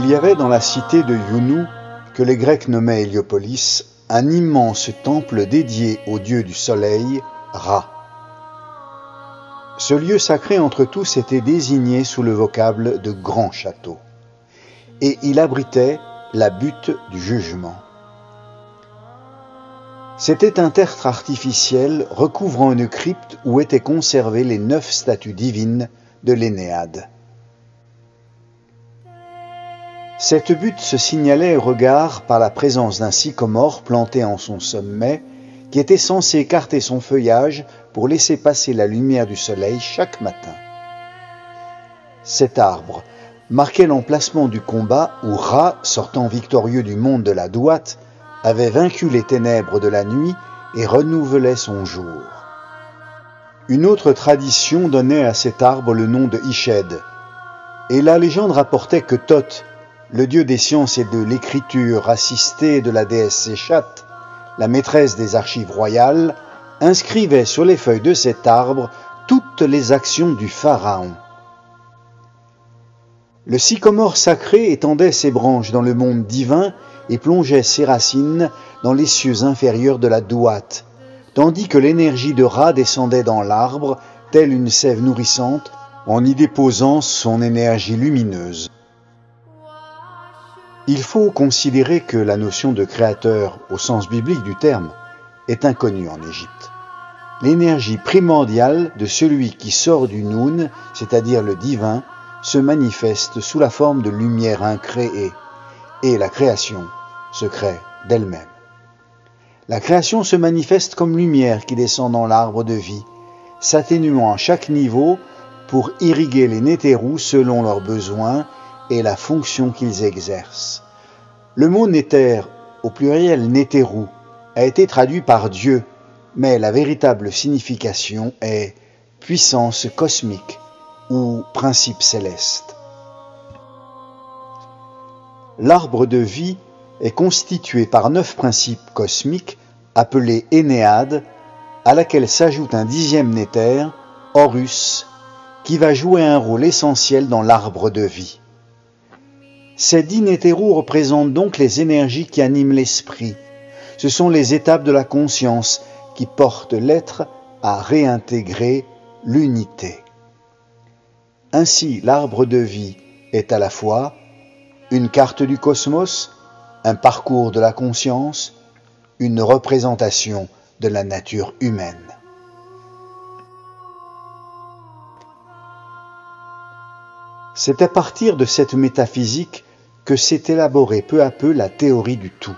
Il y avait dans la cité de Younou, que les Grecs nommaient Héliopolis, un immense temple dédié au dieu du soleil, Ra. Ce lieu sacré entre tous était désigné sous le vocable de grand château, et il abritait la butte du jugement. C'était un tertre artificiel recouvrant une crypte où étaient conservées les 9 statues divines de l'Énéade. Cette butte se signalait au regard par la présence d'un sycomore planté en son sommet, qui était censé écarter son feuillage pour laisser passer la lumière du soleil chaque matin. Cet arbre marquait l'emplacement du combat où Ra, sortant victorieux du monde de la Douate, avait vaincu les ténèbres de la nuit et renouvelait son jour. Une autre tradition donnait à cet arbre le nom de Ished, et la légende rapportait que Thoth, le dieu des sciences et de l'écriture assisté de la déesse Séchat, la maîtresse des archives royales, inscrivait sur les feuilles de cet arbre toutes les actions du pharaon. Le sycomore sacré étendait ses branches dans le monde divin et plongeait ses racines dans les cieux inférieurs de la Douate, tandis que l'énergie de Ra descendait dans l'arbre, telle une sève nourrissante, en y déposant son énergie lumineuse. Il faut considérer que la notion de créateur, au sens biblique du terme, est inconnue en Égypte. L'énergie primordiale de celui qui sort du Noun, c'est-à-dire le divin, se manifeste sous la forme de lumière incréée, et la création se crée d'elle-même. La création se manifeste comme lumière qui descend dans l'arbre de vie, s'atténuant à chaque niveau pour irriguer les nétérous selon leurs besoins et la fonction qu'ils exercent. Le mot néter, au pluriel nétérou, a été traduit par Dieu, mais la véritable signification est puissance cosmique ou principe céleste. L'arbre de vie est constitué par 9 principes cosmiques appelés Énéades, à laquelle s'ajoute un 10e néter, Horus, qui va jouer un rôle essentiel dans l'arbre de vie. Ces 10 nétérous représentent donc les énergies qui animent l'esprit. Ce sont les étapes de la conscience qui portent l'être à réintégrer l'unité. Ainsi, l'arbre de vie est à la fois une carte du cosmos, un parcours de la conscience, une représentation de la nature humaine. C'est à partir de cette métaphysique que s'est élaborée peu à peu la théorie du tout,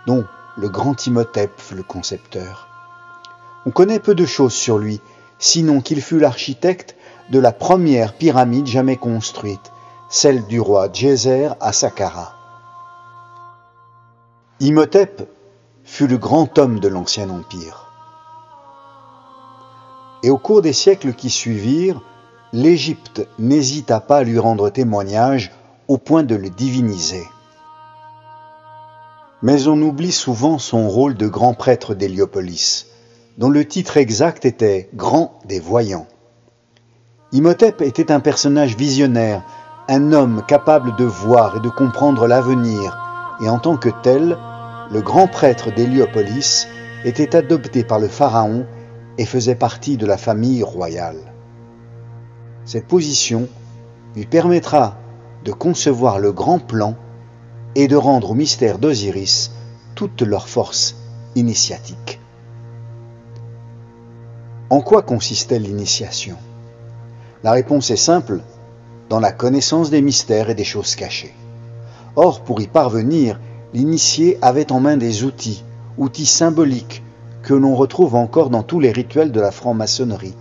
dont le grand Imhotep fut le concepteur. On connaît peu de choses sur lui, sinon qu'il fut l'architecte de la première pyramide jamais construite, celle du roi Djeser à Saqqara. Imhotep fut le grand homme de l'Ancien Empire. Et au cours des siècles qui suivirent, l'Égypte n'hésita pas à lui rendre témoignage au point de le diviniser. Mais on oublie souvent son rôle de grand prêtre d'Héliopolis, dont le titre exact était « Grand des voyants ». Imhotep était un personnage visionnaire, un homme capable de voir et de comprendre l'avenir, et en tant que tel, le grand prêtre d'Héliopolis était adopté par le pharaon et faisait partie de la famille royale. Cette position lui permettra de concevoir le grand plan et de rendre au mystère d'Osiris toute leur force initiatique. En quoi consistait l'initiation ? La réponse est simple, dans la connaissance des mystères et des choses cachées. Or, pour y parvenir, l'initié avait en main des outils symboliques que l'on retrouve encore dans tous les rituels de la franc-maçonnerie.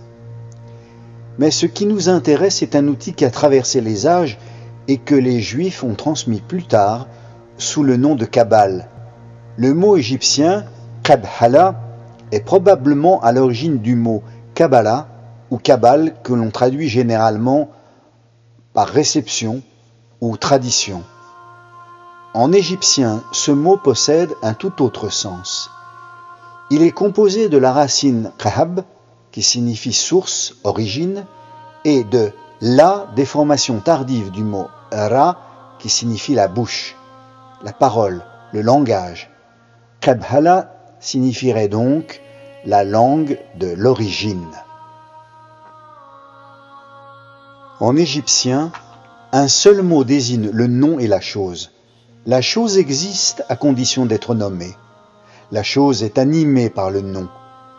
Mais ce qui nous intéresse est un outil qui a traversé les âges et que les Juifs ont transmis plus tard sous le nom de Kabbale. Le mot égyptien « Kabbalah » est probablement à l'origine du mot « Kabbalah » ou « Kabbale » que l'on traduit généralement par réception ou tradition. En égyptien, ce mot possède un tout autre sens. Il est composé de la racine « Kahab » qui signifie source, origine, et de la déformation tardive du mot Ra qui signifie la bouche, la parole, le langage. Qebhala signifierait donc la langue de l'origine. En égyptien, un seul mot désigne le nom et la chose. La chose existe à condition d'être nommée. La chose est animée par le nom,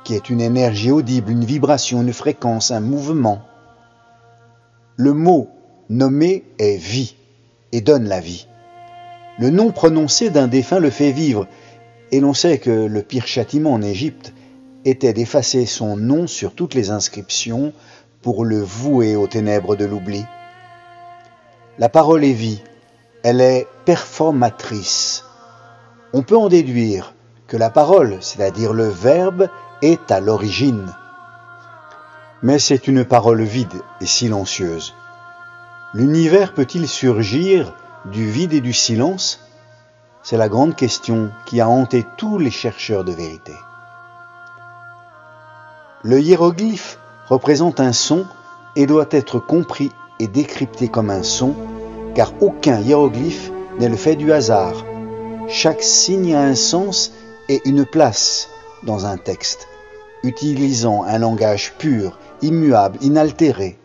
qui est une énergie audible, une vibration, une fréquence, un mouvement. Le mot nommé est vie et donne la vie. Le nom prononcé d'un défunt le fait vivre, et l'on sait que le pire châtiment en Égypte était d'effacer son nom sur toutes les inscriptions pour le vouer aux ténèbres de l'oubli. La parole est vie, elle est performatrice. On peut en déduire que la parole, c'est-à-dire le verbe, est à l'origine. Mais c'est une parole vide et silencieuse. L'univers peut-il surgir du vide et du silence? C'est la grande question qui a hanté tous les chercheurs de vérité. Le hiéroglyphe représente un son et doit être compris et décrypté comme un son, car aucun hiéroglyphe n'est le fait du hasard. Chaque signe a un sens et une place dans un texte, utilisant un langage pur, immuable, inaltéré.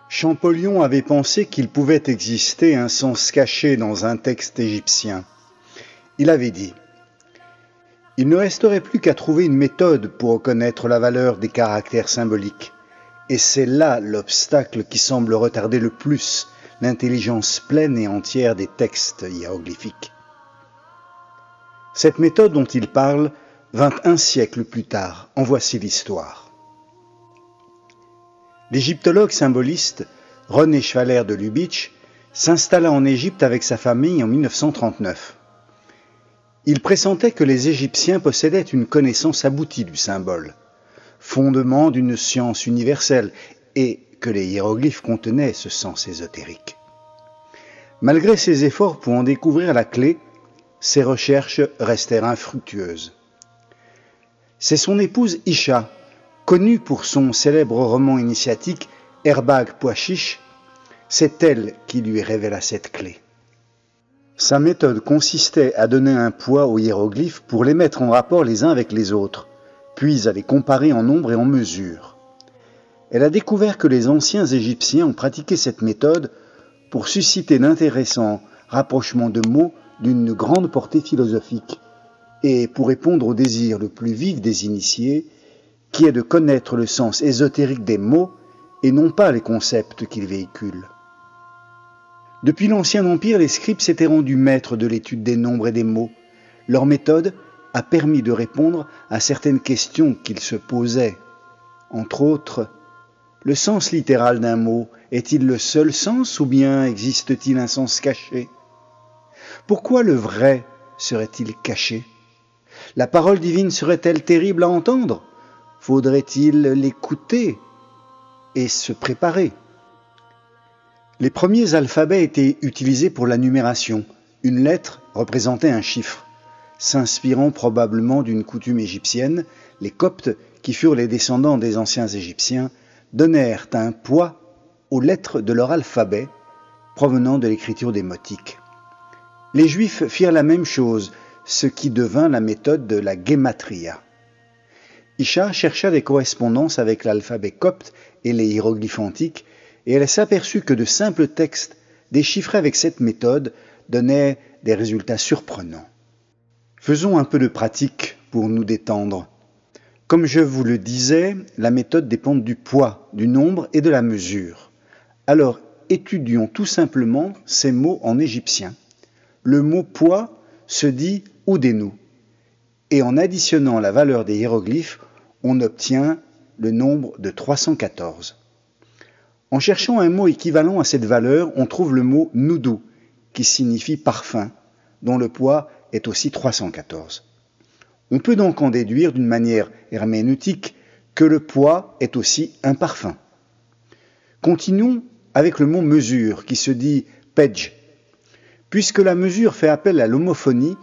Champollion avait pensé qu'il pouvait exister un sens caché dans un texte égyptien. Il avait dit « Il ne resterait plus qu'à trouver une méthode pour reconnaître la valeur des caractères symboliques. Et c'est là l'obstacle qui semble retarder le plus l'intelligence pleine et entière des textes hiéroglyphiques. » Cette méthode dont il parle vint un siècle plus tard. En voici l'histoire. L'égyptologue symboliste René Schwaller de Lubitsch s'installa en Égypte avec sa famille en 1939. Il pressentait que les Égyptiens possédaient une connaissance aboutie du symbole, fondement d'une science universelle, et que les hiéroglyphes contenaient ce sens ésotérique. Malgré ses efforts pour en découvrir la clé, ses recherches restèrent infructueuses. C'est son épouse Isha, connue pour son célèbre roman initiatique Erbag Poachiche, c'est elle qui lui révéla cette clé. Sa méthode consistait à donner un poids aux hiéroglyphes pour les mettre en rapport les uns avec les autres, puis à les comparer en nombre et en mesure. Elle a découvert que les anciens Égyptiens ont pratiqué cette méthode pour susciter d'intéressants rapprochements de mots d'une grande portée philosophique et pour répondre au désir le plus vif des initiés, qui est de connaître le sens ésotérique des mots et non pas les concepts qu'ils véhiculent. Depuis l'Ancien Empire, les scribes s'étaient rendus maîtres de l'étude des nombres et des mots. Leur méthode a permis de répondre à certaines questions qu'ils se posaient. Entre autres, le sens littéral d'un mot est-il le seul sens ou bien existe-t-il un sens caché? Pourquoi le vrai serait-il caché? La parole divine serait-elle terrible à entendre? Faudrait-il l'écouter et se préparer? Les premiers alphabets étaient utilisés pour la numération. Une lettre représentait un chiffre. S'inspirant probablement d'une coutume égyptienne, les Coptes, qui furent les descendants des anciens Égyptiens, donnèrent un poids aux lettres de leur alphabet provenant de l'écriture démotique. Les Juifs firent la même chose, ce qui devint la méthode de la guématria. Isha chercha des correspondances avec l'alphabet copte et les hiéroglyphes antiques, et elle s'aperçut que de simples textes déchiffrés avec cette méthode donnaient des résultats surprenants. Faisons un peu de pratique pour nous détendre. Comme je vous le disais, la méthode dépend du poids, du nombre et de la mesure. Alors, étudions tout simplement ces mots en égyptien. Le mot poids se dit oudenu, et en additionnant la valeur des hiéroglyphes, on obtient le nombre de 314. En cherchant un mot équivalent à cette valeur, on trouve le mot noudou, qui signifie parfum, dont le poids est aussi 314. On peut donc en déduire d'une manière herméneutique que le poids est aussi un parfum. Continuons avec le mot mesure, qui se dit pedj. Puisque la mesure fait appel à l'homophonie,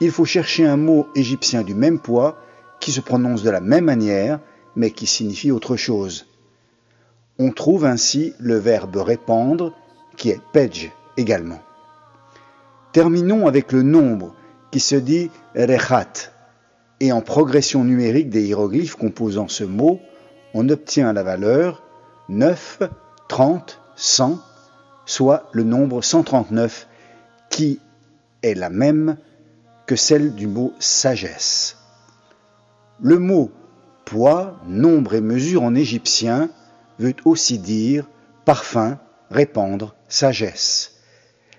il faut chercher un mot égyptien du même poids, qui se prononce de la même manière, mais qui signifie autre chose. On trouve ainsi le verbe répandre, qui est pedj également. Terminons avec le nombre qui se dit rechat. Et en progression numérique des hiéroglyphes composant ce mot, on obtient la valeur 9, 30, 100, soit le nombre 139 qui est la même que celle du mot sagesse. Le mot poids, nombre et mesure en égyptien veut aussi dire parfum, répandre, sagesse.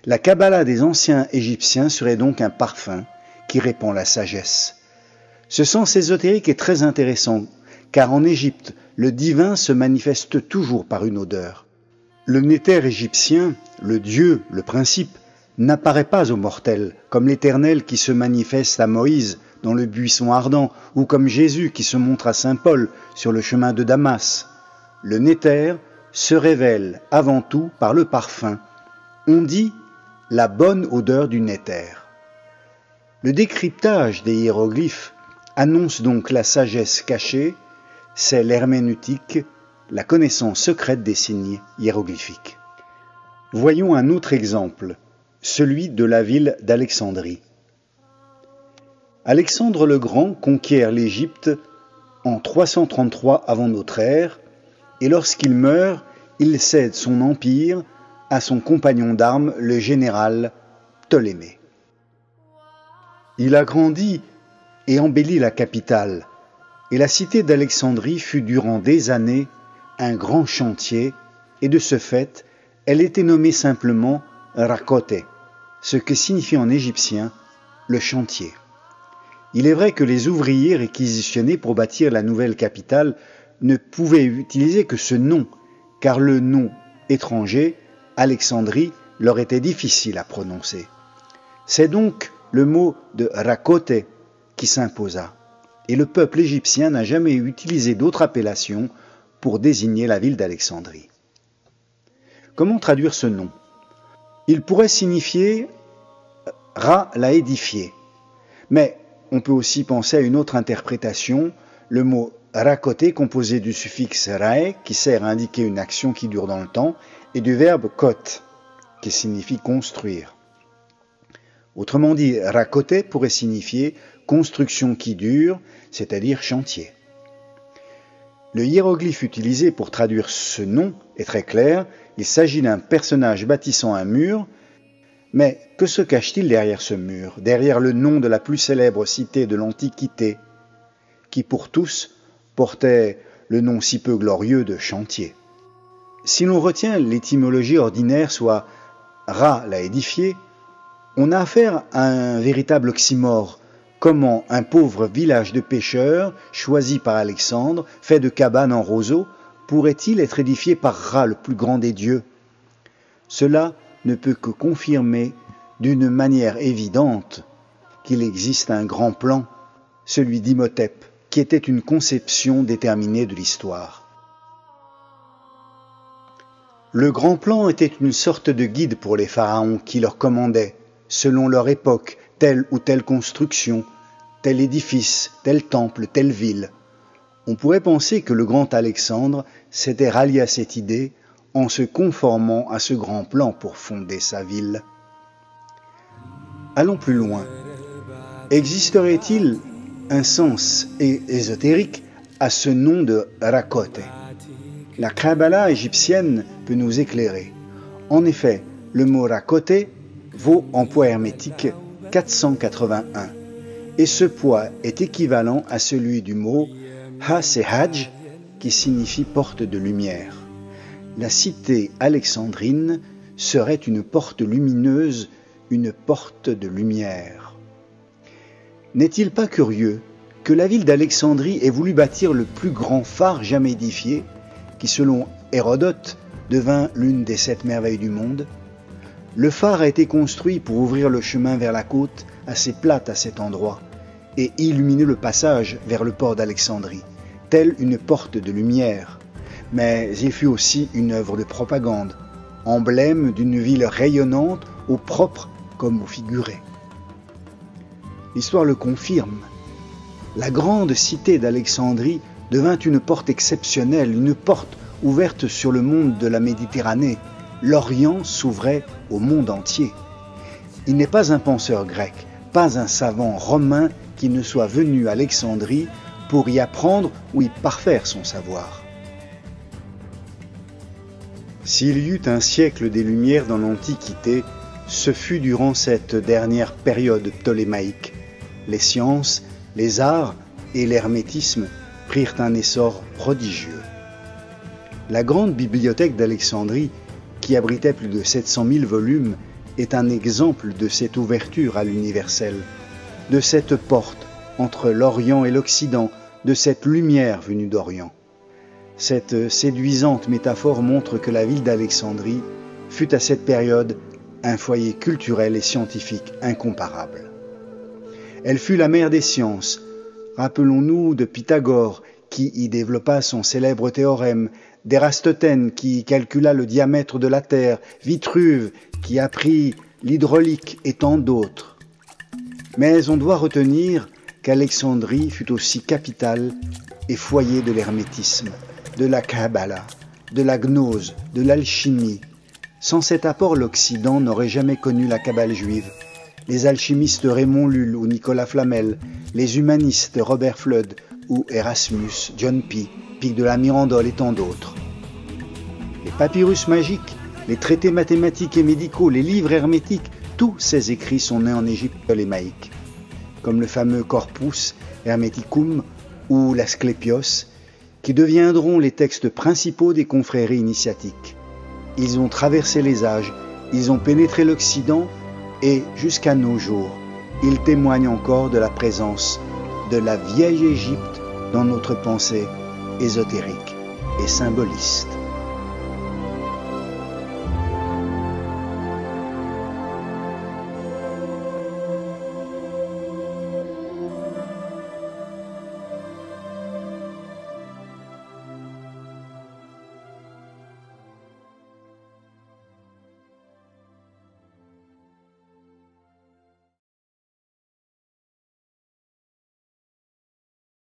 La Kabbalah des anciens égyptiens serait donc un parfum qui répand la sagesse. Ce sens ésotérique est très intéressant, car en Égypte, le divin se manifeste toujours par une odeur. Le néther égyptien, le Dieu, le principe, n'apparaît pas aux mortels, comme l'Éternel qui se manifeste à Moïse dans le buisson ardent, ou comme Jésus qui se montre à saint Paul sur le chemin de Damas. Le néther se révèle avant tout par le parfum. On dit la bonne odeur du néther. Le décryptage des hiéroglyphes annonce donc la sagesse cachée, c'est l'herméneutique, la connaissance secrète des signes hiéroglyphiques. Voyons un autre exemple, celui de la ville d'Alexandrie. Alexandre le Grand conquiert l'Égypte en 333 avant notre ère, et lorsqu'il meurt, il cède son empire à son compagnon d'armes, le général Ptolémée. Il agrandit et embellit la capitale, et la cité d'Alexandrie fut durant des années un grand chantier, et de ce fait, elle était nommée simplement Rakoté, ce que signifie en égyptien le chantier. Il est vrai que les ouvriers réquisitionnés pour bâtir la nouvelle capitale ne pouvaient utiliser que ce nom, car le nom étranger, Alexandrie, leur était difficile à prononcer. C'est donc le mot de Rakoté qui s'imposa, et le peuple égyptien n'a jamais utilisé d'autre appellation pour désigner la ville d'Alexandrie. Comment traduire ce nom? Il pourrait signifier « Ra l'a édifié », mais on peut aussi penser à une autre interprétation, le mot rakoté composé du suffixe rae qui sert à indiquer une action qui dure dans le temps et du verbe kot qui signifie construire. Autrement dit, rakoté pourrait signifier construction qui dure, c'est-à-dire chantier. Le hiéroglyphe utilisé pour traduire ce nom est très clair, il s'agit d'un personnage bâtissant un mur, mais que se cache-t-il derrière ce mur, derrière le nom de la plus célèbre cité de l'Antiquité, qui pour tous portait le nom si peu glorieux de chantier? Si l'on retient l'étymologie ordinaire, soit Ra l'a édifié, on a affaire à un véritable oxymore. Comment un pauvre village de pêcheurs, choisi par Alexandre, fait de cabanes en roseaux, pourrait-il être édifié par Ra, le plus grand des dieux? Cela ne peut que confirmer d'une manière évidente qu'il existe un grand plan, celui d'Imhotep, qui était une conception déterminée de l'histoire. Le grand plan était une sorte de guide pour les pharaons qui leur commandait, selon leur époque, telle ou telle construction, tel édifice, tel temple, telle ville. On pourrait penser que le grand Alexandre s'était rallié à cette idée en se conformant à ce grand plan pour fonder sa ville. Allons plus loin. Existerait-il un sens ésotérique à ce nom de Rakoté? La Kabbalah égyptienne peut nous éclairer. En effet, le mot Rakoté vaut en poids hermétique 481, et ce poids est équivalent à celui du mot Ha-Sehaj, qui signifie porte de lumière. La cité alexandrine serait une porte lumineuse, une porte de lumière. N'est-il pas curieux que la ville d'Alexandrie ait voulu bâtir le plus grand phare jamais édifié, qui selon Hérodote devint l'une des 7 merveilles du monde? Le phare a été construit pour ouvrir le chemin vers la côte, assez plate à cet endroit, et illuminer le passage vers le port d'Alexandrie, telle une porte de lumière. Mais il fut aussi une œuvre de propagande, emblème d'une ville rayonnante, au propre comme au figuré. L'histoire le confirme. La grande cité d'Alexandrie devint une porte exceptionnelle, une porte ouverte sur le monde de la Méditerranée. L'Orient s'ouvrait au monde entier. Il n'est pas un penseur grec, pas un savant romain qui ne soit venu à Alexandrie pour y apprendre ou y parfaire son savoir. S'il y eut un siècle des Lumières dans l'Antiquité, ce fut durant cette dernière période ptolémaïque. Les sciences, les arts et l'hermétisme prirent un essor prodigieux. La grande bibliothèque d'Alexandrie, qui abritait plus de 700 000 volumes, est un exemple de cette ouverture à l'universel, de cette porte entre l'Orient et l'Occident, de cette lumière venue d'Orient. Cette séduisante métaphore montre que la ville d'Alexandrie fut à cette période un foyer culturel et scientifique incomparable. Elle fut la mère des sciences. Rappelons-nous de Pythagore qui y développa son célèbre théorème, d'Érastène qui calcula le diamètre de la Terre, Vitruve qui apprit l'hydraulique et tant d'autres. Mais on doit retenir qu'Alexandrie fut aussi capitale et foyer de l'hermétisme, de la Kabbala, de la gnose, de l'alchimie. Sans cet apport, l'Occident n'aurait jamais connu la Kabbale juive. Les alchimistes Raymond Lull ou Nicolas Flamel, les humanistes Robert Fludd ou Erasmus, John Pee, Pic de la Mirandole et tant d'autres. Les papyrus magiques, les traités mathématiques et médicaux, les livres hermétiques, tous ces écrits sont nés en Égypte ptolémaïque, comme le fameux Corpus Hermeticum ou l'Asclépios, qui deviendront les textes principaux des confréries initiatiques. Ils ont traversé les âges, ils ont pénétré l'Occident et, jusqu'à nos jours, ils témoignent encore de la présence de la vieille Égypte dans notre pensée ésotérique et symboliste.